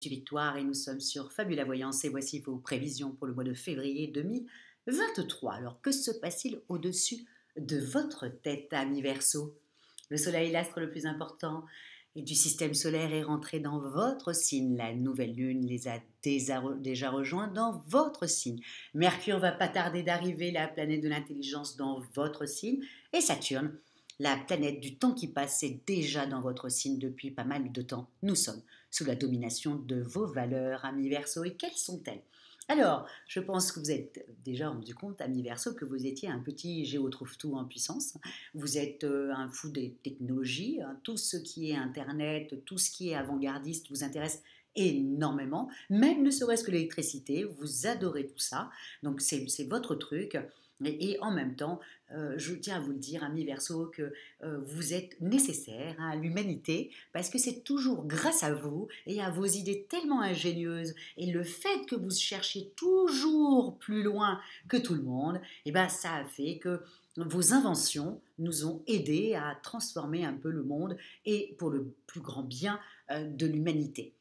suis Victoire et nous sommes sur Fabula Voyance et voici vos prévisions pour le mois de février 2023. Alors que se passe-t-il au-dessus de votre tête, amis Verseau? Le Soleil, l'astre le plus important et du système solaire, est rentré dans votre signe. La nouvelle lune les a déjà rejoints dans votre signe. Mercure va pas tarder d'arriver, la planète de l'intelligence, dans votre signe. Et Saturne, la planète du temps qui passe, est déjà dans votre signe depuis pas mal de temps. Nous sommes sous la domination de vos valeurs, amis Verseau. Et quelles sont-elles? Alors, je pense que vous êtes déjà rendu compte, amis Verseau, que vous étiez un petit géotrouve-tout en puissance. Vous êtes un fou des technologies. Hein. Tout ce qui est Internet, tout ce qui est avant-gardiste vous intéresse énormément. Même ne serait-ce que l'électricité, vous adorez tout ça. Donc, c'est votre truc. Et en même temps, je tiens à vous le dire, amis Verseau, que vous êtes nécessaire à l'humanité parce que c'est toujours grâce à vous et à vos idées tellement ingénieuses et le fait que vous cherchiez toujours plus loin que tout le monde, et ben ça a fait que vos inventions nous ont aidés à transformer un peu le monde et pour le plus grand bien de l'humanité.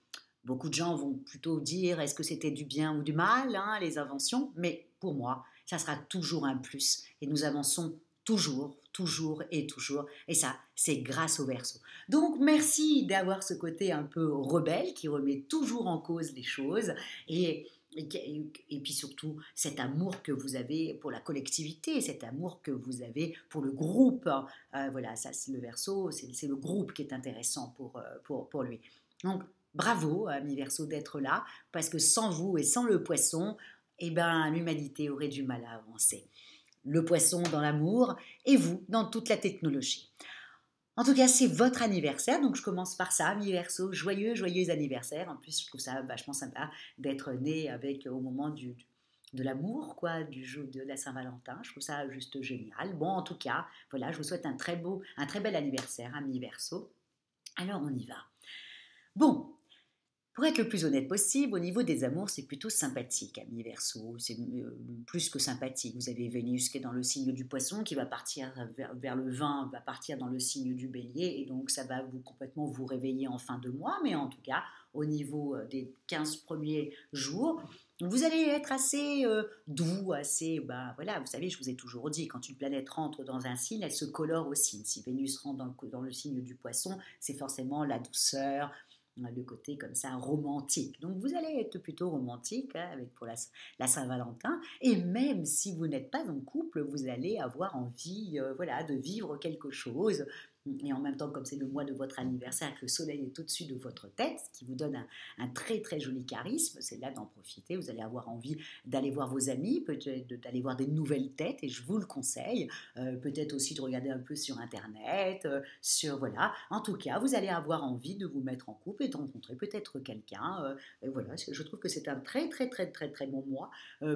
Beaucoup de gens vont plutôt dire est-ce que c'était du bien ou du mal, hein, les inventions, mais pour moi, ça sera toujours un plus. Et nous avançons toujours, toujours et toujours. Et ça, c'est grâce au Verseau. Donc, merci d'avoir ce côté un peu rebelle qui remet toujours en cause les choses et puis surtout cet amour que vous avez pour la collectivité, cet amour que vous avez pour le groupe. Voilà, ça, c'est le Verseau, c'est le groupe qui est intéressant pour lui. Donc, bravo, ami Verseau, d'être là, parce que sans vous et sans le poisson, eh ben, l'humanité aurait du mal à avancer. Le poisson dans l'amour et vous dans toute la technologie. En tout cas, c'est votre anniversaire, donc je commence par ça, ami Verseau, joyeux, joyeux anniversaire. En plus, je trouve ça vachement sympa d'être né avec au moment de l'amour, quoi, du jour de la Saint-Valentin. Je trouve ça juste génial. Bon, en tout cas, voilà, je vous souhaite un très bel anniversaire, ami Verseau. Alors, on y va. Bon, pour être le plus honnête possible, au niveau des amours, c'est plutôt sympathique, ami Verseau. C'est plus que sympathique. Vous avez Vénus qui est dans le signe du Poisson, qui va partir vers le 20, va partir dans le signe du Bélier, et donc ça va complètement vous réveiller en fin de mois. Mais en tout cas, au niveau des 15 premiers jours, vous allez être assez doux, assez, bah voilà, vous savez, je vous ai toujours dit, quand une planète rentre dans un signe, elle se colore au signe. Si Vénus rentre dans le signe du Poisson, c'est forcément la douceur, le côté comme ça romantique. Donc vous allez être plutôt romantique, hein, avec pour la Saint-Valentin. Et même si vous n'êtes pas en couple, vous allez avoir envie, voilà, de vivre quelque chose. Et en même temps, comme c'est le mois de votre anniversaire, que le soleil est au-dessus de votre tête, ce qui vous donne un très très joli charisme, c'est là d'en profiter. Vous allez avoir envie d'aller voir vos amis, peut-être d'aller voir des nouvelles têtes, et je vous le conseille. Peut-être aussi de regarder un peu sur Internet, voilà. En tout cas, vous allez avoir envie de vous mettre en couple et de rencontrer peut-être quelqu'un. Et voilà, je trouve que c'est un très très très très très bon mois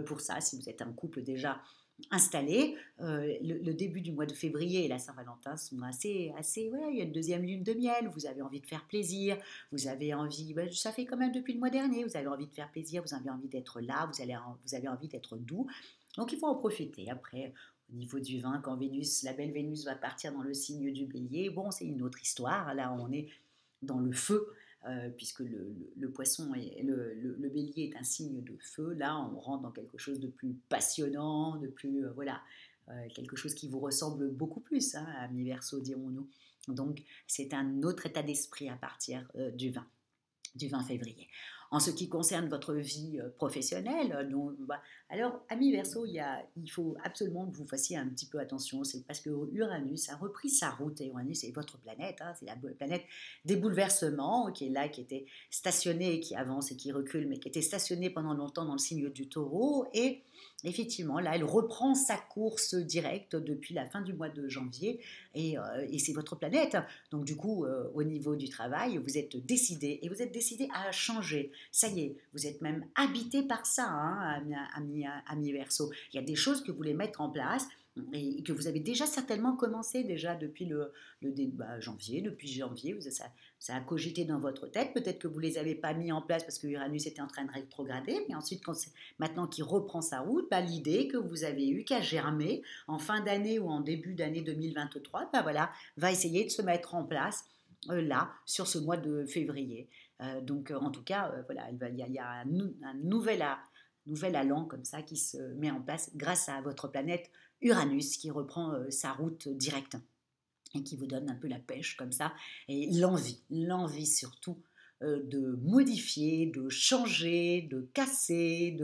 pour ça. Si vous êtes un couple déjà installé, le début du mois de février et la Saint-Valentin sont assez, voilà, il y a une deuxième lune de miel. Vous avez envie de faire plaisir, vous avez envie, ben, ça fait quand même depuis le mois dernier. Vous avez envie de faire plaisir, vous avez envie d'être là, vous avez envie d'être doux. Donc il faut en profiter. Après, au niveau du vin, quand la belle Vénus va partir dans le signe du Bélier, bon, c'est une autre histoire. Là, on est dans le feu, puisque le poisson et le bélier est un signe de feu. Là, on rentre dans quelque chose de plus passionnant, de plus, voilà, quelque chose qui vous ressemble beaucoup plus, hein, à mi-verso, dirons-nous. Donc, c'est un autre état d'esprit à partir du 20 février. En ce qui concerne votre vie professionnelle, alors, ami Verseau, il faut absolument que vous fassiez un petit peu attention. C'est parce que Uranus a repris sa route, et Uranus, c'est votre planète, hein, c'est la planète des bouleversements, qui est là, qui était stationnée, qui avance et qui recule, mais qui était stationnée pendant longtemps dans le signe du Taureau. Et effectivement, là, elle reprend sa course directe depuis la fin du mois de janvier, et c'est votre planète. Donc du coup, au niveau du travail, vous êtes décidé, et vous êtes décidé à changer. Ça y est, vous êtes même habité par ça, hein, ami Verseau. Il y a des choses que vous voulez mettre en place et que vous avez déjà certainement commencé déjà depuis janvier. Depuis janvier, ça a cogité dans votre tête. Peut-être que vous ne les avez pas mis en place parce que Uranus était en train de rétrograder, mais ensuite, maintenant qu'il reprend sa route, bah, l'idée que vous avez eue, qui a germé en fin d'année ou en début d'année 2023, bah, voilà, va essayer de se mettre en place là, sur ce mois de février. En tout cas, voilà, il y a un nouvel allant comme ça qui se met en place grâce à votre planète Uranus qui reprend sa route directe et qui vous donne un peu la pêche comme ça, et l'envie surtout de modifier, de changer, de casser,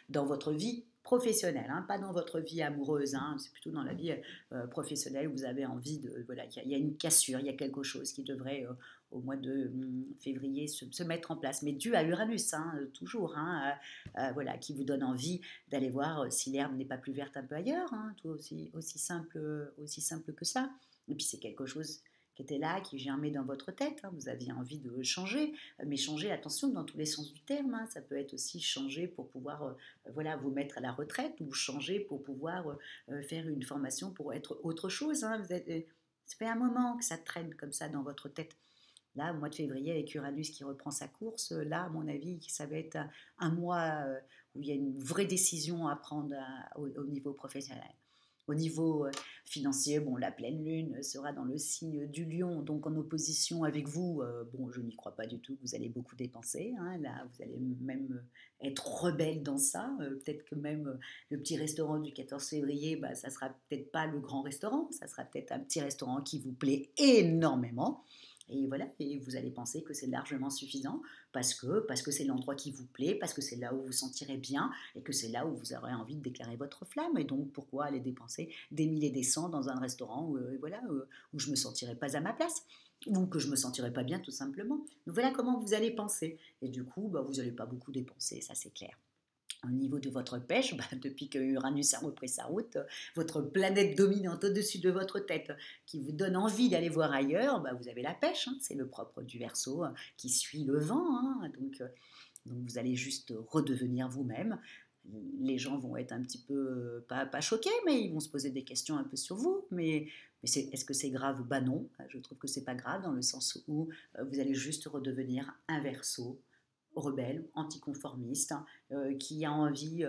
dans votre vie professionnelle, hein, pas dans votre vie amoureuse, hein, c'est plutôt dans la vie professionnelle où vous avez envie de, voilà, il y a une cassure, il y a quelque chose qui devrait au mois de février se mettre en place, mais dû à Uranus, hein, toujours, hein, voilà, qui vous donne envie d'aller voir si l'herbe n'est pas plus verte un peu ailleurs, hein, tout aussi simple que ça. Et puis c'est quelque chose qui était là, qui germait dans votre tête, hein, vous aviez envie de changer, mais changer, attention, dans tous les sens du terme, hein, ça peut être aussi changer pour pouvoir voilà, vous mettre à la retraite, ou changer pour pouvoir faire une formation pour être autre chose. Hein, ça fait un moment que ça traîne comme ça dans votre tête. Là, au mois de février, avec Uranus qui reprend sa course, là, à mon avis, ça va être un mois où il y a une vraie décision à prendre au niveau professionnel. Au niveau financier, bon, la pleine lune sera dans le signe du lion, donc en opposition avec vous. Bon, je n'y crois pas du tout, vous allez beaucoup dépenser. Hein, là, vous allez même être rebelle dans ça. Peut-être que même le petit restaurant du 14 février, bah, ça sera peut-être pas le grand restaurant, ça sera peut-être un petit restaurant qui vous plaît énormément. Et voilà, et vous allez penser que c'est largement suffisant parce que c'est l'endroit qui vous plaît, parce que c'est là où vous vous sentirez bien et que c'est là où vous aurez envie de déclarer votre flamme. Et donc, pourquoi aller dépenser des milliers et des cents dans un restaurant où je ne me sentirais pas à ma place ou que je ne me sentirais pas bien tout simplement. Donc voilà comment vous allez penser. Et du coup, bah, vous n'allez pas beaucoup dépenser, ça c'est clair. Au niveau de votre pêche, bah, depuis que Uranus a repris sa route, votre planète dominante au-dessus de votre tête qui vous donne envie d'aller voir ailleurs, bah, vous avez la pêche, hein, c'est le propre du Verseau qui suit le vent. Hein, donc vous allez juste redevenir vous-même. Les gens vont être un petit peu, pas choqués, mais ils vont se poser des questions un peu sur vous. Mais est-ce que c'est grave? Bah non, je trouve que c'est pas grave dans le sens où vous allez juste redevenir un Verseau rebelle, anticonformiste, hein, qui a envie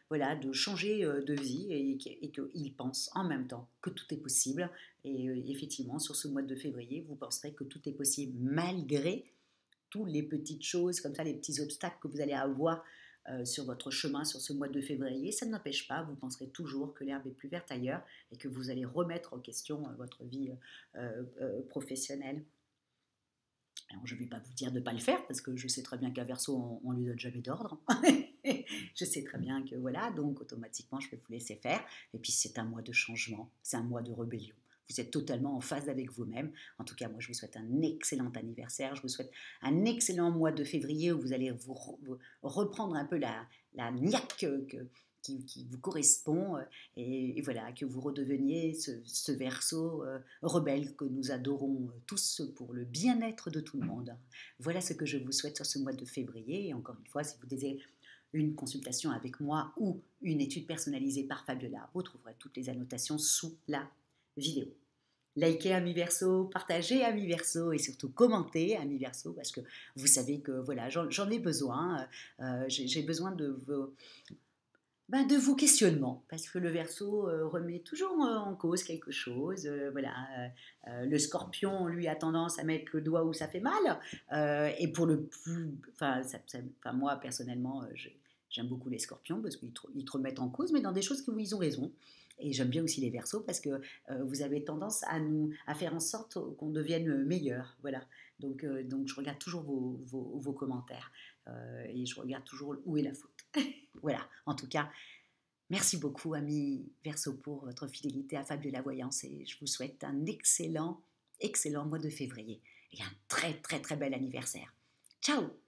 voilà, de changer de vie et qu'il pense en même temps que tout est possible. Et effectivement, sur ce mois de février, vous penserez que tout est possible malgré toutes les petites choses, comme ça, les petits obstacles que vous allez avoir sur votre chemin sur ce mois de février. Ça ne n'empêche pas, vous penserez toujours que l'herbe est plus verte ailleurs et que vous allez remettre en question votre vie professionnelle. Alors, je ne vais pas vous dire de ne pas le faire, parce que je sais très bien qu'un Verseau, on ne lui donne jamais d'ordre. Je sais très bien que voilà, donc automatiquement, je vais vous laisser faire. Et puis, c'est un mois de changement, c'est un mois de rébellion. Vous êtes totalement en phase avec vous-même. En tout cas, moi, je vous souhaite un excellent anniversaire. Je vous souhaite un excellent mois de février où vous allez vous reprendre un peu la niaque qui vous correspond et voilà, que vous redeveniez ce Verseau rebelle que nous adorons tous pour le bien-être de tout le monde. Voilà ce que je vous souhaite sur ce mois de février. Et encore une fois, si vous désirez une consultation avec moi ou une étude personnalisée par Fabiola, vous trouverez toutes les annotations sous la vidéo. Likez Ami Verseau, partagez Ami Verseau et surtout commentez Ami Verseau parce que vous savez que voilà, j'en ai besoin. J'ai besoin de vos questionnements, parce que le Verseau remet toujours en cause quelque chose. Le Scorpion, lui, a tendance à mettre le doigt où ça fait mal. Et pour le plus, moi personnellement, j'aime beaucoup les Scorpions parce qu'ils te remettent en cause, mais dans des choses où ils ont raison. Et j'aime bien aussi les Verseaux parce que vous avez tendance à faire en sorte qu'on devienne meilleur. Voilà. Donc je regarde toujours vos commentaires et je regarde toujours où est la faute. Voilà, en tout cas, merci beaucoup, Ami Verseau, pour votre fidélité à Fabiola Voyance et je vous souhaite un excellent mois de février et un très, très, très bel anniversaire. Ciao!